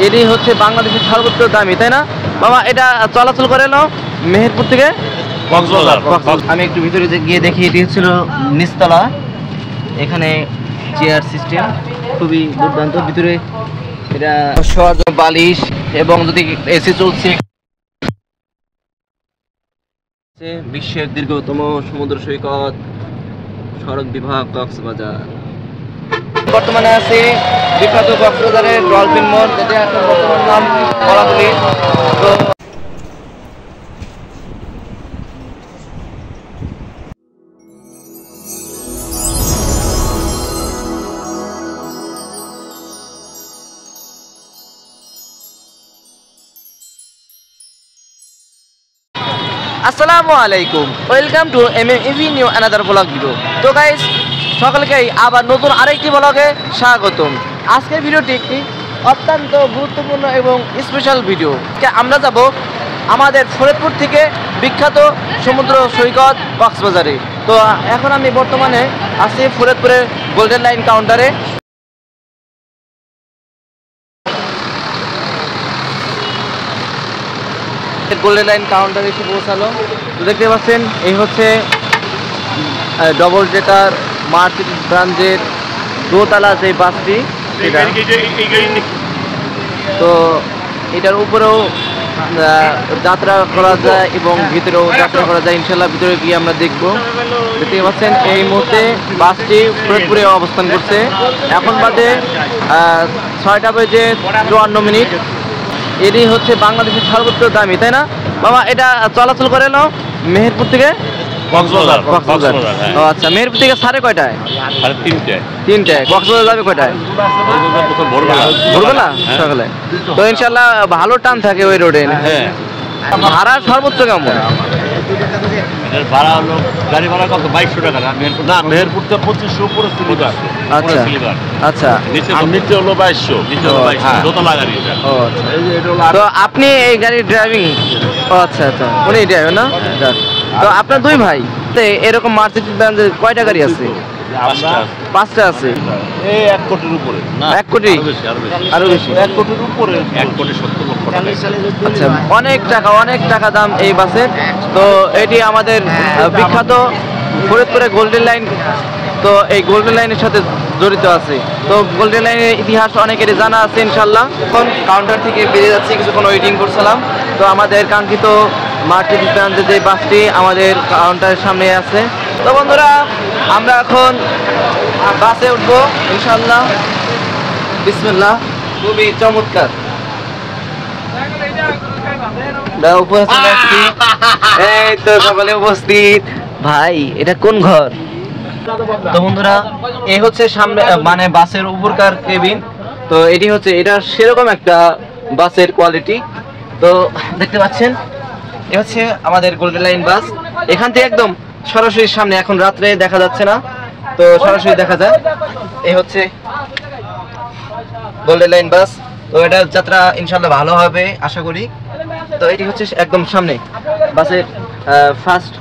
এটি হচ্ছে বাংলাদেশের সর্বোচ্চ দামি, তাই না বাবা? এটা চলাচল করে এলো মেহেরপুর থেকে কক্সবাজার। আমি একটু ভিতরে গিয়ে দেখি। এটি হচ্ছিল নিচতলা, এখানে চেয়ার সিস্টেম খুবই দুর্দান্ত। ভিতরে এটা শোয়ার জন্য বালিশ এবং যদি এসি চলছে। বিশ্বের দীর্ঘতম সমুদ্র সৈকত সড়ক বিভাগ কক্সবাজার। বর্তমানে আছে বিখ্যাত কক্সবাজারের ডলফিন মোড়, যেটা এখন বর্তমান নাম কলাতলী। তো আসসালামু আলাইকুম, welcome to MMEV new another blog video. তো গাইস, সকলকেই আবার নতুন আরেকটি ব্লগে স্বাগতম। আজকের ভিডিওটি একটি অত্যন্ত গুরুত্বপূর্ণ এবং স্পেশাল ভিডিও। আমরা যাব আমাদের ফরিদপুর থেকে বিখ্যাত সমুদ্র সৈকত কক্সবাজারে। তো এখন আমি বর্তমানে আছি ফরিদপুরের গোল্ডেন লাইন কাউন্টারে। গোল্ডেন লাইন কাউন্টারে এসে পৌঁছালো। তো দেখতে পাচ্ছেন এই হচ্ছে ডবল ডেকার মার্সিডিজ ব্রাঞ্চের দোতলা যে বাসটি, তো এটার উপরেও যাত্রা করা যায় এবং ভিতরেও যাত্রা করা যায়। ইনশাল্লাহ ভিতরে গিয়ে আমরা দেখবো। দেখতে পাচ্ছেন এই মুহূর্তে বাসটি ফরিদপুরে অবস্থান করছে। এখন বাজে 6:54। এটি হচ্ছে বাংলাদেশের সর্বোচ্চ দামি, তাই না বাবা? এটা চলাচল করে এলো মেহেরপুর থেকে কক্সবাজার। ও আচ্ছা, মেহেরপুর থেকে সাড়ে কয়টায়? 3টায়। কক্সবাজার যাবে কয়টায়? ভোরবেলা সকালে। তো ইনশাল্লাহ ভালো টান থাকে ওই রোডে। ভাড়া সর্বোচ্চ কেমন? গাড়ি ভাড়া কত? 2200 টাকা। না, মেহেরপুর থেকে 2500 উপরে স্লিপার। আচ্ছা আচ্ছা, নিচে হলো 2200 দোতলা গাড়ি। তো আপনি এই গাড়ির ড্রাইভিং? ও আচ্ছা আচ্ছা, উনি ড্রাইভার না? তো আপনার দুই ভাই এরকম মার্সিডিজ ব্র্যান্ডের কয়টা গাড়ি আছে? 5টা আছে। এই 1 কোটির উপরে। না, 1 কোটি আরো বেশি। 1 কোটির উপরে, 1,70 লক্ষ টাকা। আচ্ছা, অনেক টাকা দাম এই বাসের। তো এটি আমাদের বিখ্যাত ফরিদপুরে গোল্ডেন লাইন। তো এই গোল্ডেন লাইনের সাথে জড়িত আছে। তো গোল্ডেন লাইনের ইতিহাস অনেকেরই জানা আছে ইনশাল্লাহ। এখন কাউন্টার থেকে বেরিয়ে যাচ্ছি, কিছুক্ষণ ওয়েটিং করছিলাম। তো আমাদের কাঙ্ক্ষিত মার্সিডিজ ব্র্যান্ডের যে বাসটি আমাদের কাউন্টারের সামনে আছে। তো বন্ধুরা, আমরা এখন বাসে উঠবো ইনশাল্লাহ। বিসমিল্লাহ। খুবই চমৎকার। এই তো সকালে উপস্থিত ভাই, এটা কোন ঘর? তো বন্ধুরা, এই হচ্ছে সামনে মানে বাসের উপরকার কেবিন। তো এটি হচ্ছে এটা সেরকম একটা বাসের কোয়ালিটি। তো দেখতে পাচ্ছেন এ হচ্ছে আমাদের গোল্ডেন লাইন বাস। এখান থেকে একদম সরাসরি সামনে, এখন রাত্রে দেখা যাচ্ছে না, তো সরাসরি দেখা যায়। এই হচ্ছে গোল্ডেন লাইন বাস। তো এটা যাত্রা ইনশাল্লাহ ভালো হবে আশা করি। তো এটি হচ্ছে একদম সামনে বাসের ফার্স্ট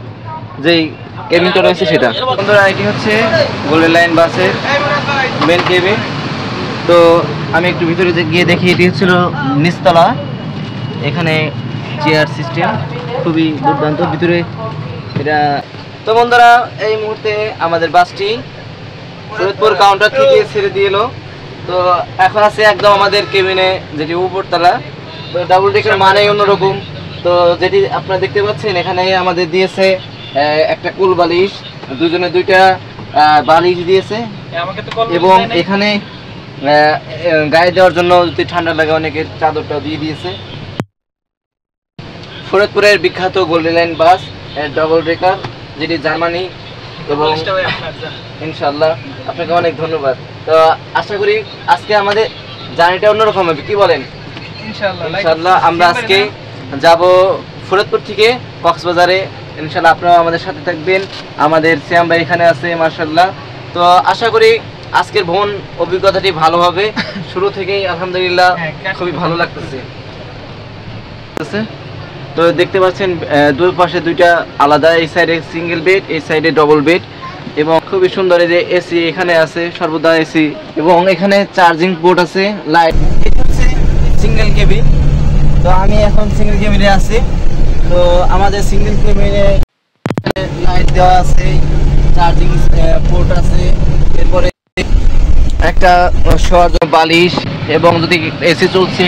যেই কেবিনটা রয়েছে সেটা। বন্ধুরা, এটি হচ্ছে গোল্ডেন লাইন বাসের মেন কেবিন। তো আমি একটু ভিতরে গিয়ে দেখি। এটি হচ্ছিল নিচতলা, এখানে চেয়ার সিস্টেম খুবই দুর্দান্ত। ভিতরে এটা। তো বন্ধুরা, এই মুহূর্তে আমাদের বাসটি ফরিদপুর কাউন্টার থেকে ছেড়ে দিয়ে এলো। তো এখন আছে একদম আমাদের কেবিনে, যেটি উপরতলা। তো ডাবল ডেকের মানেই অন্যরকম। তো যেটি আপনারা দেখতে পাচ্ছেন, এখানে আমাদের দিয়েছে একটা কুল বালিশ, দুজনে 2টা বালিশ দিয়েছে এবং এখানে গায়ে দেওয়ার জন্য যদি ঠান্ডা লাগে অনেকের চাদরটা দিয়ে দিয়েছে। ফরিদপুরের বিখ্যাত গোল্ডেন লাইন বাস ডাবল ডেকার, যেটি জার্মানি। এবং ইনশাল্লাহ আপনাকে অনেক ধন্যবাদ। তো আশা করি আজকে আমাদের জার্নিটা অন্যরকম হবে, কি বলেন? ইনশাল্লাহ আমরা আজকে যাব ফরিদপুর থেকে কক্সবাজারে। ইনশাল্লাহ আপনারা আমাদের সাথে থাকবেন। আমাদের শ্যাম ভাই এখানে আছে মাশাআল্লাহ। তো আশা করি আজকের ভ্রমণ অভিজ্ঞতাটি ভালো হবে। শুরু থেকেই আলহামদুলিল্লাহ খুবই ভালো লাগতেছে। তো দেখতে পাচ্ছেন দুই পাশে 2টা আলাদা, এই সাইডে সিঙ্গেল বেড, এই সাইডে ডবল বেড এবং খুবই সুন্দর। এই যে এসি এখানে আছে, সর্বদা এসি, এবং এখানে চার্জিং পোর্ট আছে, লাইট। কেবিন। তো আমি এখন সিঙ্গেল কেবিনে আছি। তো আমাদের সিঙ্গেল কেবিনে লাইট দেওয়া আছে, চার্জিং পোর্ট আছে, এরপরে একটা শোয়ার জন্য বালিশ, এবং যদি এসি চলছে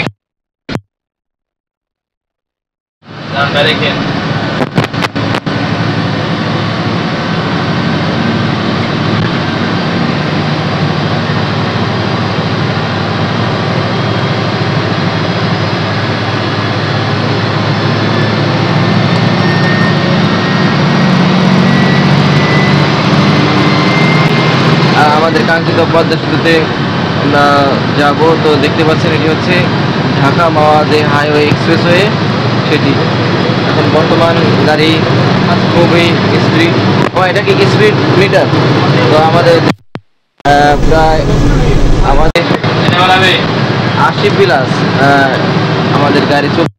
আমাদের কাঙ্ক্ষিত পদ্মা সেতুতে আমরা যাব। তো দেখতে পাচ্ছেন এটি হচ্ছে ঢাকা মাওয়া যে হাইওয়ে এক্সপ্রেসওয়ে, সেটি এখন বর্তমান গাড়ি খুবই স্পিড। এটা কি স্পিড মিটার? তো আমাদের প্রায় আমাদের 80+ আমাদের গাড়ি চলছে।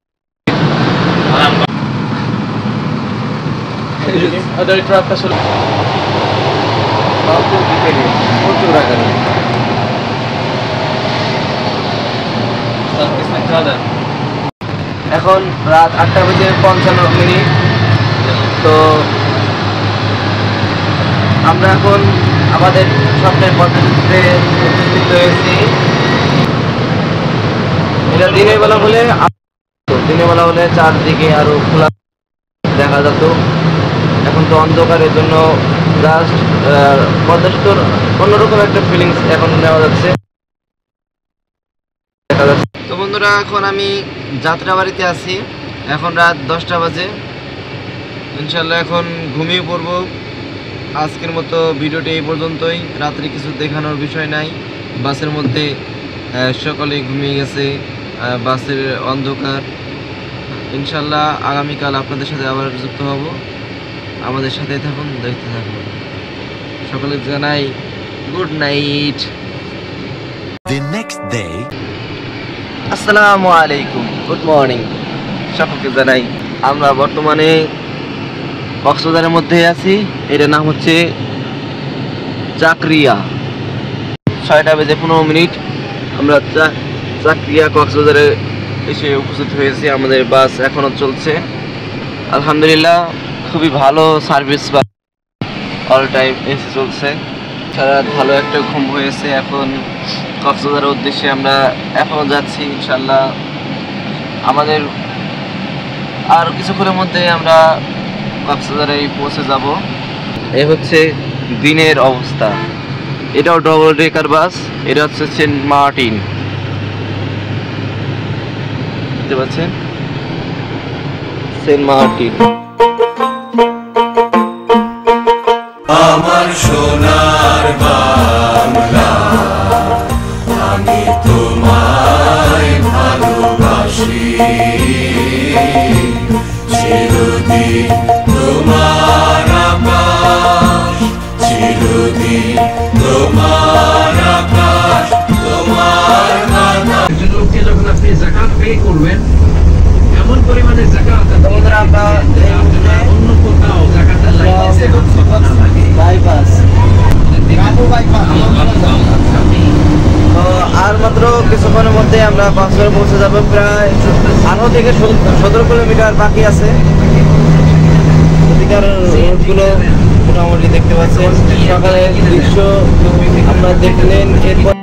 প্রচুর আকারে এখন রাত 8:55। তো আমরা এখন আমাদের স্বপ্নের পদ্ধতিতে উপস্থিত হয়েছি। এটা দিনের বেলা হলে চারদিকে আরো খোলা দেখা যেত। এখন তো অন্ধকারের জন্য জাস্ট পদ্মা সেতুর অন্যরকম একটা ফিলিংস এখন নেওয়া যাচ্ছে। তো বন্ধুরা, এখন আমি যাত্রাবাড়িতে আছি। এখন রাত 10টা বাজে। ইনশাল্লাহ এখন ঘুমিয়ে পড়বো। আজকের মতো ভিডিওটি এই পর্যন্তই। রাত্রে কিছু দেখানোর বিষয় নাই। বাসের মধ্যে সকলে ঘুমিয়ে গেছে, বাসের অন্ধকার। ইনশাল্লাহ আগামীকাল আপনাদের সাথে আবার যুক্ত হব। আমাদের সাথে থাকুন, দেখতে থাকুন। সকলে জানাই good night. The next day. আসসালামু আলাইকুম, গুড মর্নিং। সকলকে জানাই আমরা বর্তমানে কক্সবাজারের মধ্যে আছি। এটার নাম হচ্ছে চাকরিয়া। 6:15 আমরা চাকরিয়া কক্সবাজারে এসে উপস্থিত হয়েছি। আমাদের বাস এখনো চলছে, আলহামদুলিল্লাহ খুবই ভালো সার্ভিস। অল টাইম এসি চলছে। সারা ভালো একটা ঘুম হয়েছে। এখন কক্সবাজারের উদ্দেশ্যে আমরা এখনো যাচ্ছি। ইনশাল্লাহ আমাদের আর কিছুক্ষণের মধ্যে আমরা কক্সবাজারে পৌঁছে যাব। এই হচ্ছে দিনের অবস্থা। এটাও ডবল ডেকার বাস। এটা হচ্ছে সেন্ট মার্টিন, দেখতে পাচ্ছেন, সেন্ট মার্টিন। আমার সোনার বাংলা, আমি তোমায় ভালোবাসি। চিরদিন তোমার আকাশ, চিরদিন তোমার আকাশ, তোমার বাতাস। একজন লোককে যখন আপনি যাকাত পে করবেন, এমন পরিমাণে যাকাত আমরা অন্য কোথাও যাকাতের লাইসেন্সে বাইপাস। তো আর মাত্র কিছুক্ষণের মধ্যে আমরা কক্সবাজার পৌঁছে যাব। প্রায় 18 থেকে 17 কিলোমিটার বাকি আছে। এদিকার রোডগুলো মোটামুটি দেখতে পাচ্ছেন। সকালের দৃশ্য আমরা দেখলেন। এরপর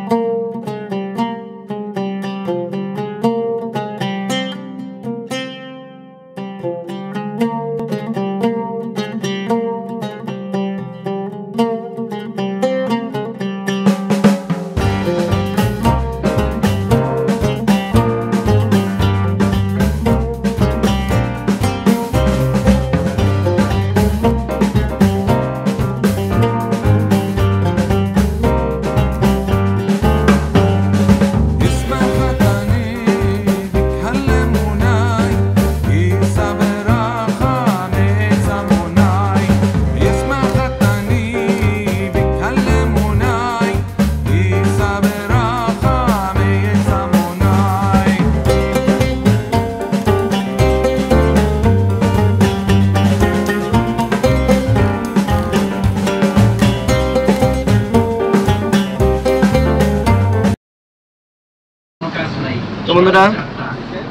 তো বন্ধুরা,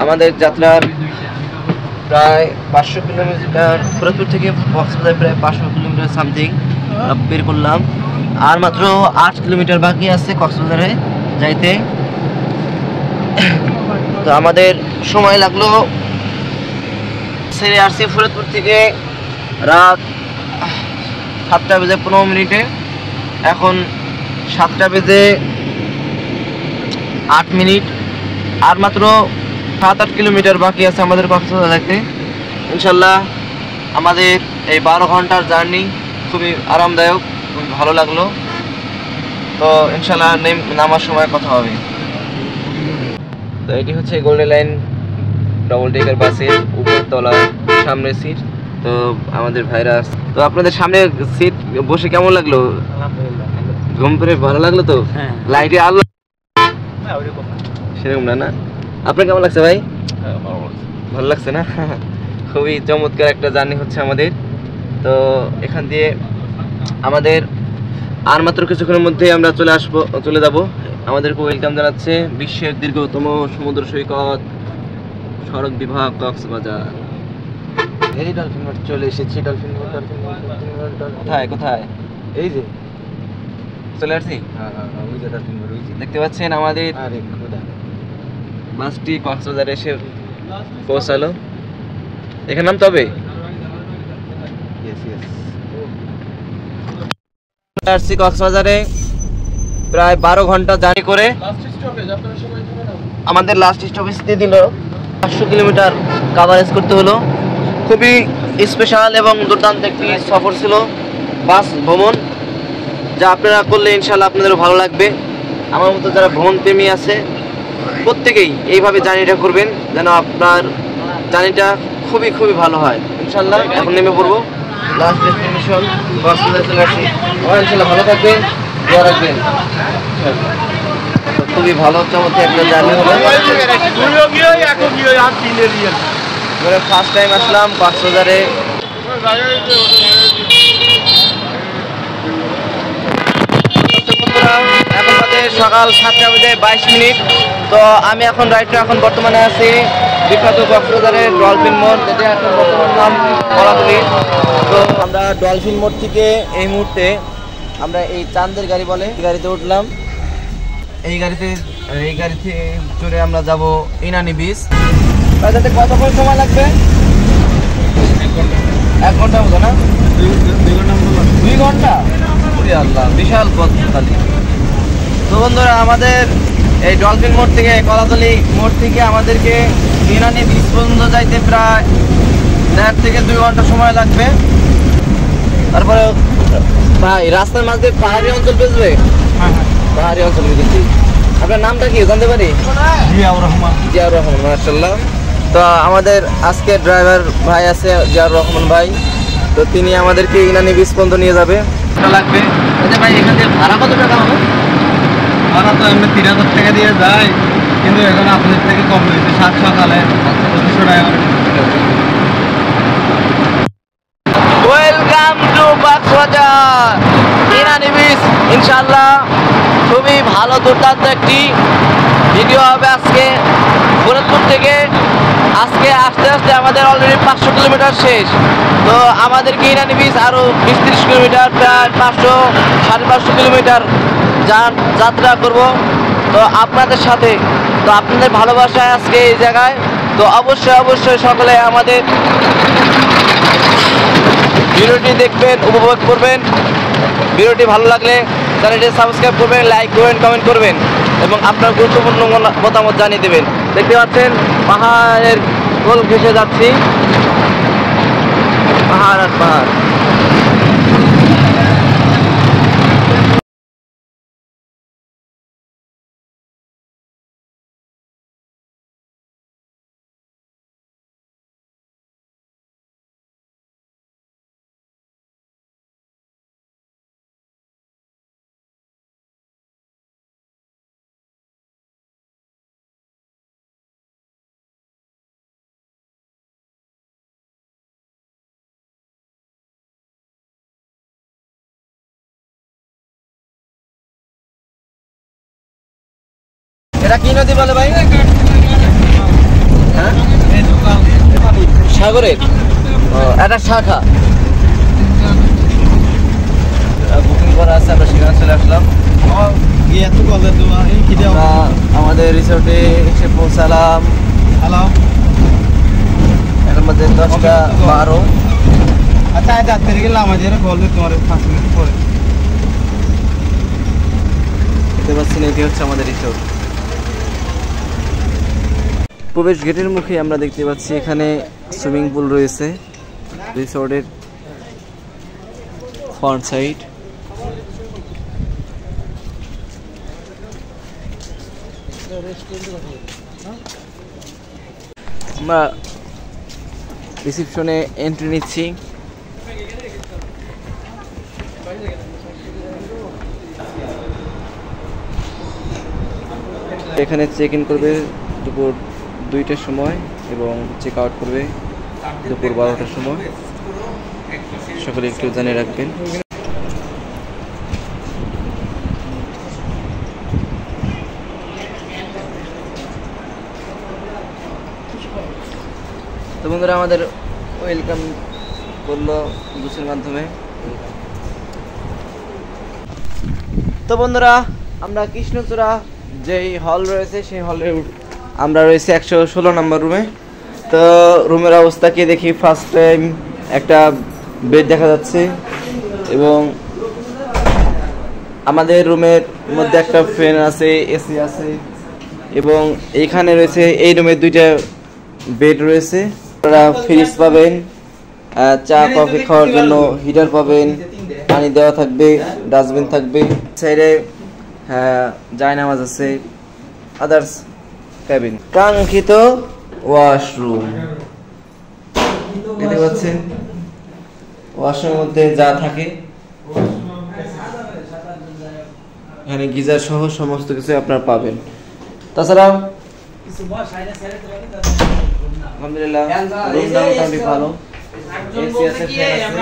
আমাদের যাত্রার প্রায় 500 কিলোমিটার, ফরিদপুর থেকে কক্সবাজার প্রায় 500 কিলোমিটার সামথিং বের করলাম। আর মাত্র 8 কিলোমিটার বাকি আছে কক্সবাজারে যাইতে। তো আমাদের সময় লাগলো, ছেড়ে আসছি ফরিদপুর থেকে রাত 7টা বেজে 15 মিনিটে। এখন 7টা বেজে 8 মিনিট। আর মাত্র 7-8 কিলোমিটার বাকি আছে আমাদের কক্সবাজার যাইতে। ইনশাল্লাহ আমাদের এই 12 ঘন্টার জার্নি খুবই আরামদায়ক, খুবই ভালো লাগলো। তো ইনশাল্লাহ নামার সময় কথা হবে। তো এটি হচ্ছে গোল্ডেন লাইন ডবল ডেকার বাসের উপর তলা সামনে সিট। তো আমাদের ভাইরা, তো আপনাদের সামনে সিট বসে কেমন লাগলো? ঘুম পেরে ভালো লাগলো তো? লাইটে আলো সেরকম না? না আপনার কেমন লাগছে ভাই? ভালো লাগছে না? খুবই চমৎকার একটা জার্নি হচ্ছে আমাদের। তো এখান দিয়ে আমাদের আর মাত্র কিছুক্ষণের মধ্যে আমরা চলে যাব। আমাদেরকে ওয়েলকাম জানাচ্ছে বিশ্বের দীর্ঘতম সমুদ্র সৈকত সড়ক বিভাগ কক্সবাজার। এই ডলফিন মোড় চলে এসেছি। ডলফিন মোড় কোথায় কোথায়? এই যে চলে আসছি। ওই যে ডলফিন মোড়, দেখতে পাচ্ছেন আমাদের বাসটি কক্সবাজারে এসে পৌঁছালো। এখানে নামতে হবে। আসছি কক্সবাজারে প্রায় 12 ঘন্টা জার্নি করে। আমাদের লাস্ট স্টপেজ দিয়ে দিল 500 কিলোমিটার কাভারেজ করতে হলো। খুবই স্পেশাল এবং দুর্দান্ত একটি সফর ছিল, বাস ভ্রমণ, যা আপনারা করলে ইনশাল্লাহ আপনাদেরও ভালো লাগবে। আমার মতো যারা ভ্রমণ প্রেমী আছে প্রত্যেকেই এইভাবে জার্নিটা করবেন, যেন আপনার জার্নিটা খুবই খুবই ভালো হয় ইনশাল্লাহ। এখন নেমে পড়বো, লাস্ট ডেস্টিনেশন কক্সবাজার চলে আসি। ইনশাল্লাহ ভালো থাকবেন, দোয়া রাখবেন। খুবই ভালো চমৎকার একটা জার্নি হলো। ফার্স্ট টাইম আসলাম কক্সবাজারে। এখন বাজে সকাল 7টা বেজে 22 মিনিট। তো আমি এখন এখন বর্তমানে আছি বিখ্যাত কক্সবাজারের ডলফিন মোড়, যেটা এখন বর্তমান নাম কলাতলি। তো আমরা ডলফিন মোড় থেকে এই মুহূর্তে আমরা এই চাঁদের গাড়ি বলে গাড়িতে উঠলাম। এই গাড়িতে চড়ে আমরা যাব ইনানি বিচ। তাতে কতক্ষণ সময় লাগবে? 1 ঘন্টা মতো না? 2 ঘন্টা? আল্লাহ, বিশাল পথ খালি। তো বন্ধুরা, আমাদের এই ডলফিন মোড় থেকে কলাতলি মোড় থেকে আমাদেরকে ইনানি বিচ পর্যন্ত যাইতে প্রায় 1.5 থেকে 2 ঘন্টা সময় লাগবে। তারপরে ভাই রাস্তার মাঝে পাহাড়ি অঞ্চল পেয়েছে। পাহাড়ি অঞ্চল পেয়েছি। আপনার নামটা কি জানতে পারি? জিয়াউর রহমান। জিয়াউর রহমান, মাশাআল্লাহ। তো আমাদের আজকে ড্রাইভার ভাই আছে জিয়াউর রহমান ভাই। তো তিনি আমাদেরকে ইনানি বিচ পর্যন্ত নিয়ে যাবে। লাগবে ভাই, এখান থেকে ভাড়া কত টাকা হবে? ভাড়া তো এমনি 3000 টাকা দিয়ে যায়, কিন্তু এখন আপনাদের থেকে কম হয়েছে। 7 সকালে 2500 টাকা করে। Welcome to Cox's Bazar Inani beach. ইনশাআল্লাহ খুবই ভালো দুর্দান্ত একটি ভিডিও হবে আজকে ফরিদপুর থেকে। আজকে আস্তে আস্তে আমাদের অলরেডি 500 কিলোমিটার শেষ। তো আমাদেরকে ইনানি বিচ আরও 20-30 কিলোমিটার, প্রায় 500-550 কিলোমিটার যাত্রা করব। তো আপনাদের সাথে, তো আপনাদের ভালোবাসায় আজকে এই জায়গায়। তো অবশ্যই সকলে আমাদের ভিডিওটি দেখবেন, উপভোগ করবেন। ভিডিওটি ভালো লাগলে চ্যানেলটি সাবস্ক্রাইব করবেন, লাইক করবেন, কমেন্ট করবেন এবং আপনার গুরুত্বপূর্ণ মতামত জানিয়ে দেবেন। দেখতে পাচ্ছেন পাহাড়ের কোল ঘেঁষে যাচ্ছি, পাহাড় আর পাহাড়। এটা কি নদী বলে ভাই? সাগরের একটা শাখা বুকিং করা আছে, আমরা সেখানে চলে আসলাম। আমরা আমাদের রিসোর্টে এসে পৌঁছালাম। হ্যালো, এখন মধ্যে 10:12। আচ্ছা যাত্রী গেলাম আমাদের বলবে তোমার 5 মিনিট পরে। দেখতে পাচ্ছেন এটি হচ্ছে আমাদের রিসোর্ট। প্রবেশ গেটের মুখে আমরা দেখতে পাচ্ছি এখানে সুইমিং পুল রয়েছে রিসোর্টের ফ্রন্ট সাইড। আমরা রিসেপশনে এন্ট্রি নিচ্ছি। এখানে চেক ইন করবে দুপুর 2টার সময় এবং চেক আউট করবে দুপুর 12টার সময়। সকলে একটু জানিয়ে রাখবেন। তো বন্ধুরা আমাদের ওয়েলকাম করলো জুসের মাধ্যমে। তো বন্ধুরা আমরা কৃষ্ণচূড়া যেই হল রয়েছে সেই হলে আমরা রয়েছে 116 নম্বর রুমে। তো রুমের অবস্থা কি দেখি। ফার্স্ট টাইম একটা বেড দেখা যাচ্ছে এবং আমাদের রুমের মধ্যে একটা ফ্যান আছে, এসি আছে এবং এইখানে রয়েছে এই রুমে 2টা বেড রয়েছে। আপনারা ফ্রিজ পাবেন, চা কফি খাওয়ার জন্য হিটার পাবেন, পানি দেওয়া থাকবে, ডাস্টবিন থাকবে, সাইডে জায়নামাজ আছে, আদার্স ক্যাবিন, কাঙ্ক্ষিত ওয়াশরুম দেখতে পাচ্ছেন। ওয়াশরুমের মধ্যে যা থাকে এখানে গিজার সহ সমস্ত কিছু আপনারা পাবেন। তাছাড়া আলহামদুলিল্লাহ রুমটা মোটামুটি ভালো। এসি আছে, ফ্যান আছে।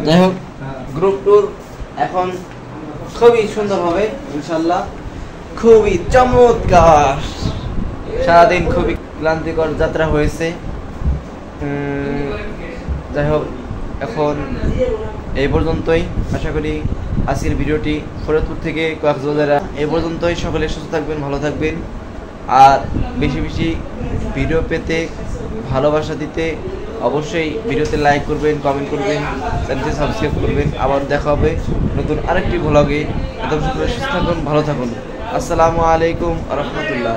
যাই হোক গ্রুপ ট্যুর এখন খুবই সুন্দর হবে ইনশাল্লাহ, খুবই চমৎকার। সারাদিন খুবই ক্লান্তিকর যাত্রা হয়েছে। যাই হোক এখন এই পর্যন্তই। আশা করি আজকের ভিডিওটি ফরিদপুর থেকে কক্সবাজার এই পর্যন্তই। সকলে সুস্থ থাকবেন, ভালো থাকবেন, আর বেশি বেশি ভিডিও পেতে, ভালোবাসা দিতে অবশ্যই ভিডিওতে লাইক করবেন, কমেন্ট করবেন, চ্যানেলটি সাবস্ক্রাইব করবেন। আবার দেখা হবে নতুন আরেকটি ভ্লগে। একদম সকলে সুস্থ থাকুন, ভালো থাকুন। আসসালামু আলাইকুম ওয়া রাহমাতুল্লাহ।